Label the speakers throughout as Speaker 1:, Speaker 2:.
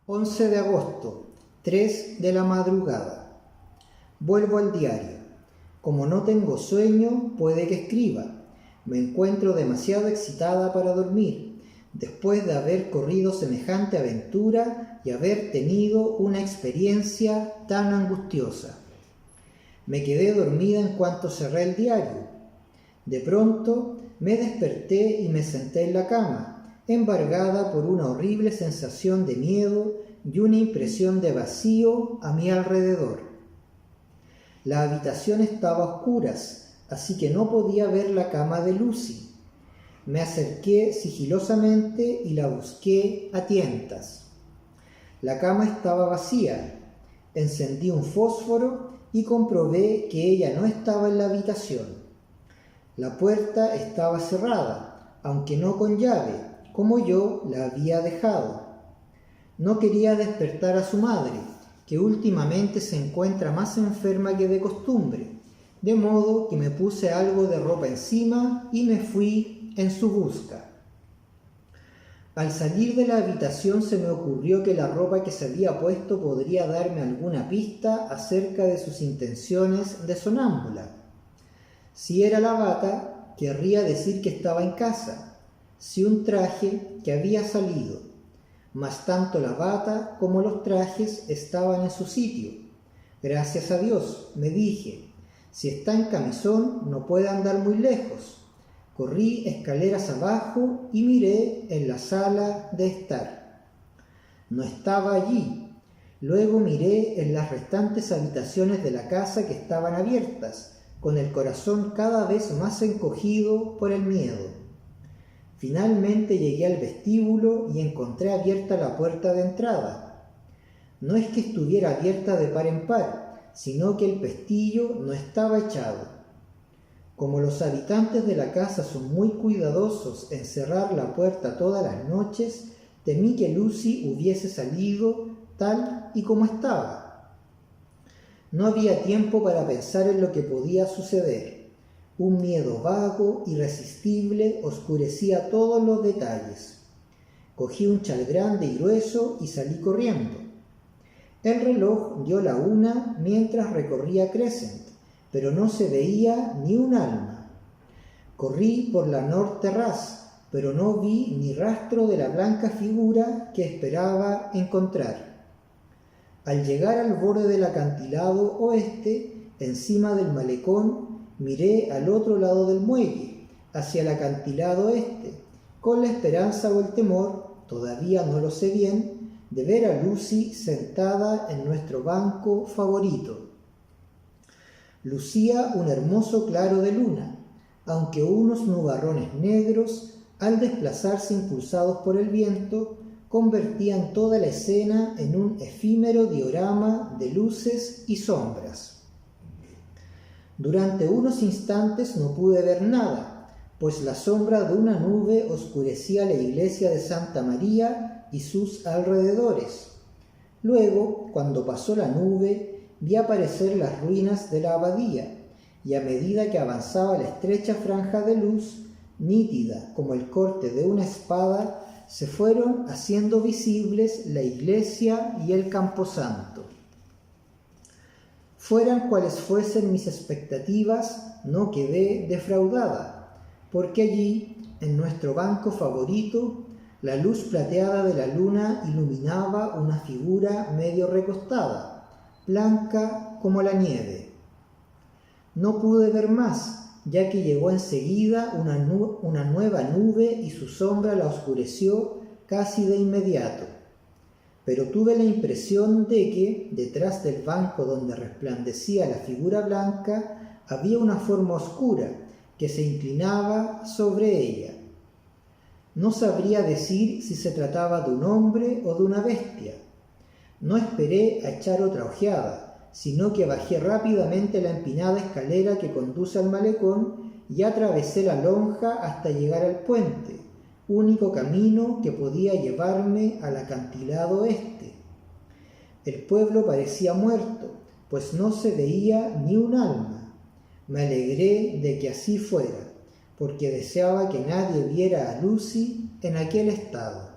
Speaker 1: 11 de agosto, 3 de la madrugada. Vuelvo al diario. Como no tengo sueño, puede que escriba. Me encuentro demasiado excitada para dormir, después de haber corrido semejante aventura y haber tenido una experiencia tan angustiosa. Me quedé dormida en cuanto cerré el diario. De pronto me desperté y me senté en la cama, embargada por una horrible sensación de miedo y una impresión de vacío a mi alrededor. La habitación estaba a oscuras, así que no podía ver la cama de Lucy. Me acerqué sigilosamente y la busqué a tientas. La cama estaba vacía. Encendí un fósforo y comprobé que ella no estaba en la habitación. La puerta estaba cerrada, aunque no con llave, como yo la había dejado. No quería despertar a su madre, que últimamente se encuentra más enferma que de costumbre, de modo que me puse algo de ropa encima y me fui en su busca. Al salir de la habitación se me ocurrió que la ropa que se había puesto podría darme alguna pista acerca de sus intenciones de sonámbula. Si era la bata, querría decir que estaba en casa. Si un traje, que había salido. Mas tanto la bata como los trajes estaban en su sitio. Gracias a Dios, me dije, si está en camisón no puede andar muy lejos. Corrí escaleras abajo y miré en la sala de estar. No estaba allí. Luego miré en las restantes habitaciones de la casa que estaban abiertas, con el corazón cada vez más encogido por el miedo. Finalmente llegué al vestíbulo y encontré abierta la puerta de entrada. No es que estuviera abierta de par en par, sino que el pestillo no estaba echado. Como los habitantes de la casa son muy cuidadosos en cerrar la puerta todas las noches, temí que Lucy hubiese salido tal y como estaba. No había tiempo para pensar en lo que podía suceder. Un miedo vago, irresistible, oscurecía todos los detalles. Cogí un chal grande y grueso y salí corriendo. El reloj dio la 1 mientras recorría Crescent, pero no se veía ni un alma. Corrí por la North Terrace, pero no vi ni rastro de la blanca figura que esperaba encontrar. Al llegar al borde del acantilado oeste, encima del malecón, miré al otro lado del muelle, hacia el acantilado este, con la esperanza o el temor, todavía no lo sé bien, de ver a Lucy sentada en nuestro banco favorito. Lucía un hermoso claro de luna, aunque unos nubarrones negros, al desplazarse impulsados por el viento, convertían toda la escena en un efímero diorama de luces y sombras. Durante unos instantes no pude ver nada, pues la sombra de una nube oscurecía la iglesia de Santa María y sus alrededores. Luego, cuando pasó la nube, vi aparecer las ruinas de la abadía, y a medida que avanzaba la estrecha franja de luz, nítida como el corte de una espada, se fueron haciendo visibles la iglesia y el camposanto. Fueran cuales fuesen mis expectativas, no quedé defraudada, porque allí, en nuestro banco favorito, la luz plateada de la luna iluminaba una figura medio recostada, blanca como la nieve. No pude ver más, ya que llegó enseguida una nueva nube y su sombra la oscureció casi de inmediato. Pero tuve la impresión de que, detrás del banco donde resplandecía la figura blanca, había una forma oscura que se inclinaba sobre ella. No sabría decir si se trataba de un hombre o de una bestia. No esperé a echar otra ojeada, sino que bajé rápidamente la empinada escalera que conduce al malecón y atravesé la lonja hasta llegar al puente, único camino que podía llevarme al acantilado este. El pueblo parecía muerto, pues no se veía ni un alma. Me alegré de que así fuera, porque deseaba que nadie viera a Lucy en aquel estado.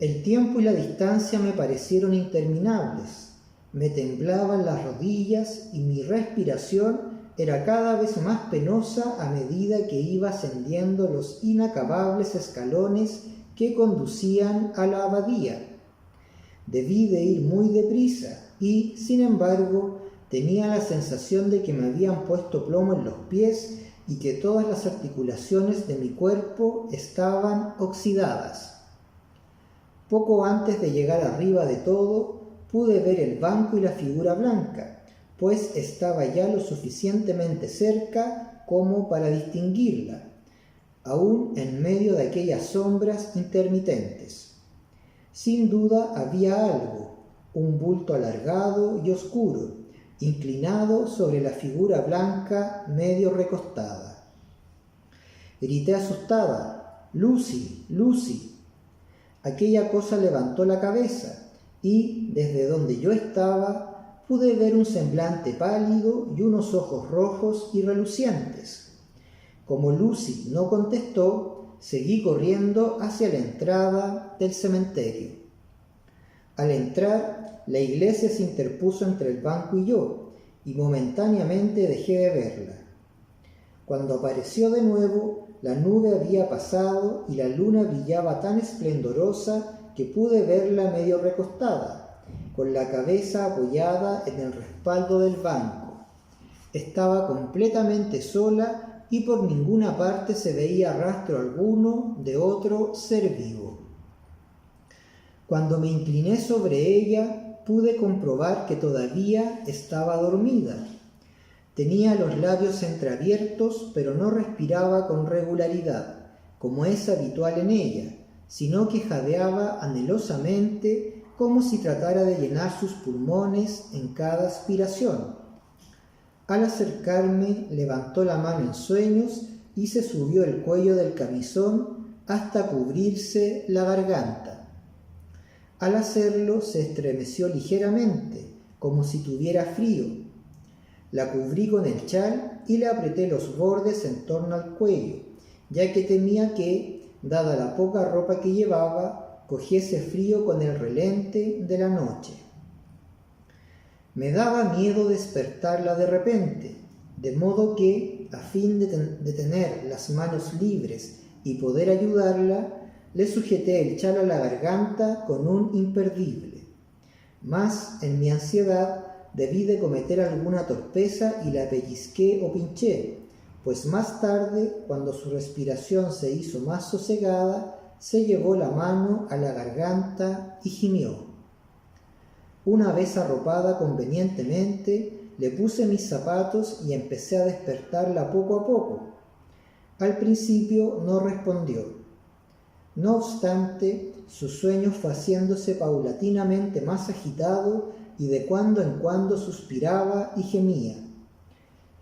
Speaker 1: El tiempo y la distancia me parecieron interminables. Me temblaban las rodillas y mi respiración era cada vez más penosa a medida que iba ascendiendo los inacabables escalones que conducían a la abadía. Debí de ir muy deprisa y, sin embargo, tenía la sensación de que me habían puesto plomo en los pies y que todas las articulaciones de mi cuerpo estaban oxidadas. Poco antes de llegar arriba de todo, pude ver el banco y la figura blanca, pues estaba ya lo suficientemente cerca como para distinguirla, aún en medio de aquellas sombras intermitentes. Sin duda había algo, un bulto alargado y oscuro, inclinado sobre la figura blanca medio recostada. Grité asustada: «¡Lucy! ¡Lucy!». Aquella cosa levantó la cabeza y, desde donde yo estaba, pude ver un semblante pálido y unos ojos rojos y relucientes. Como Lucy no contestó, seguí corriendo hacia la entrada del cementerio. Al entrar, la iglesia se interpuso entre el banco y yo, y momentáneamente dejé de verla. Cuando apareció de nuevo, la nube había pasado y la luna brillaba tan esplendorosa que pude verla medio recostada, con la cabeza apoyada en el respaldo del banco. Estaba completamente sola y por ninguna parte se veía rastro alguno de otro ser vivo. Cuando me incliné sobre ella, pude comprobar que todavía estaba dormida. Tenía los labios entreabiertos, pero no respiraba con regularidad, como es habitual en ella, sino que jadeaba anhelosamente, como si tratara de llenar sus pulmones en cada aspiración. Al acercarme, levantó la mano en sueños y se subió el cuello del camisón hasta cubrirse la garganta. Al hacerlo, se estremeció ligeramente, como si tuviera frío. La cubrí con el chal y le apreté los bordes en torno al cuello, ya que temía que, dada la poca ropa que llevaba, cogiese frío con el relente de la noche. Me daba miedo despertarla de repente, de modo que, a fin de tener las manos libres y poder ayudarla, le sujeté el chal a la garganta con un imperdible. Mas, en mi ansiedad, debí de cometer alguna torpeza y la pellizqué o pinché, pues más tarde, cuando su respiración se hizo más sosegada, se llevó la mano a la garganta y gimió. Una vez arropada convenientemente, le puse mis zapatos y empecé a despertarla poco a poco. Al principio no respondió. No obstante, su sueño fue haciéndose paulatinamente más agitado y de cuando en cuando suspiraba y gemía.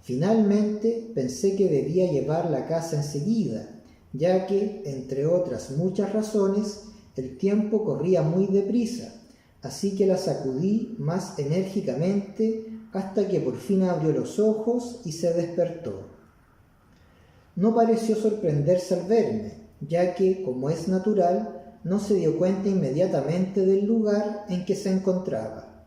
Speaker 1: Finalmente pensé que debía llevarla a casa enseguida, ya que, entre otras muchas razones, el tiempo corría muy deprisa, así que la sacudí más enérgicamente hasta que por fin abrió los ojos y se despertó. No pareció sorprenderse al verme, ya que, como es natural, no se dio cuenta inmediatamente del lugar en que se encontraba.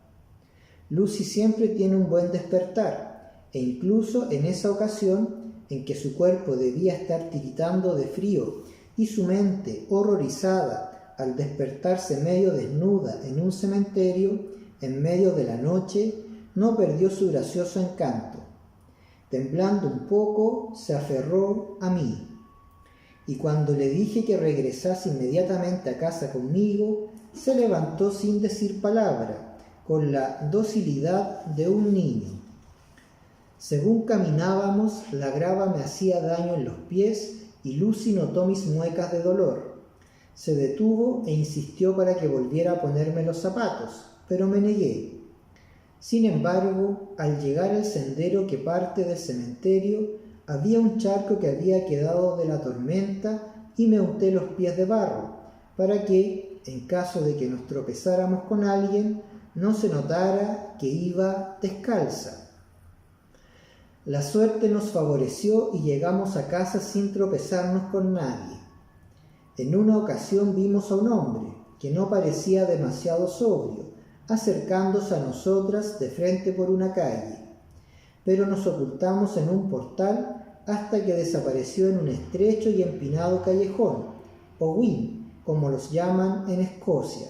Speaker 1: Lucy siempre tiene un buen despertar, e incluso en esa ocasión en que su cuerpo debía estar tiritando de frío y su mente horrorizada al despertarse medio desnuda en un cementerio en medio de la noche, no perdió su gracioso encanto. Temblando un poco, se aferró a mí, y cuando le dije que regresase inmediatamente a casa conmigo, se levantó sin decir palabra, con la docilidad de un niño. Según caminábamos, la grava me hacía daño en los pies y Lucy notó mis muecas de dolor. Se detuvo e insistió para que volviera a ponerme los zapatos, pero me negué. Sin embargo, al llegar al sendero que parte del cementerio, había un charco que había quedado de la tormenta y me unté los pies de barro, para que, en caso de que nos tropezáramos con alguien, no se notara que iba descalza. La suerte nos favoreció y llegamos a casa sin tropezarnos con nadie. En una ocasión vimos a un hombre, que no parecía demasiado sobrio, acercándose a nosotras de frente por una calle. Pero nos ocultamos en un portal hasta que desapareció en un estrecho y empinado callejón, o wyn, como los llaman en Escocia.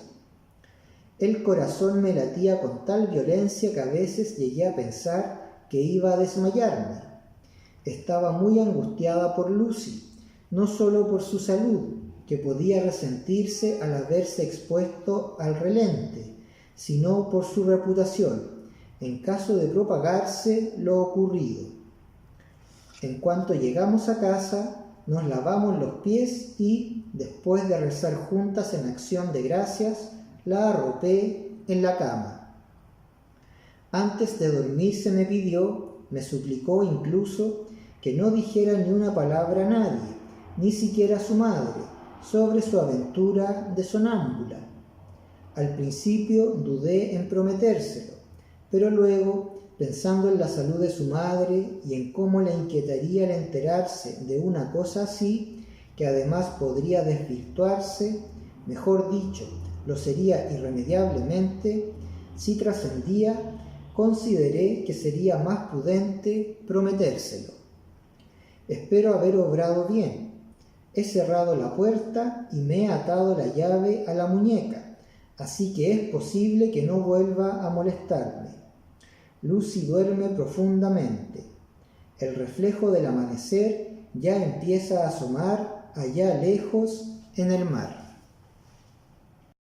Speaker 1: El corazón me latía con tal violencia que a veces llegué a pensar que iba a desmayarme. Estaba muy angustiada por Lucy, no solo por su salud, que podía resentirse al haberse expuesto al relente, sino por su reputación, en caso de propagarse lo ocurrido. En cuanto llegamos a casa, nos lavamos los pies y, después de rezar juntas en acción de gracias, la arropé en la cama. Antes de dormirse me pidió, me suplicó incluso, que no dijera ni una palabra a nadie, ni siquiera a su madre, sobre su aventura de sonámbula. Al principio dudé en prometérselo, pero luego, pensando en la salud de su madre y en cómo la inquietaría el enterarse de una cosa así, que además podría desvirtuarse, mejor dicho, lo sería irremediablemente, si trascendía, consideré que sería más prudente prometérselo. Espero haber obrado bien. He cerrado la puerta y me he atado la llave a la muñeca, así que es posible que no vuelva a molestarme. Lucy duerme profundamente. El reflejo del amanecer ya empieza a asomar allá lejos en el mar.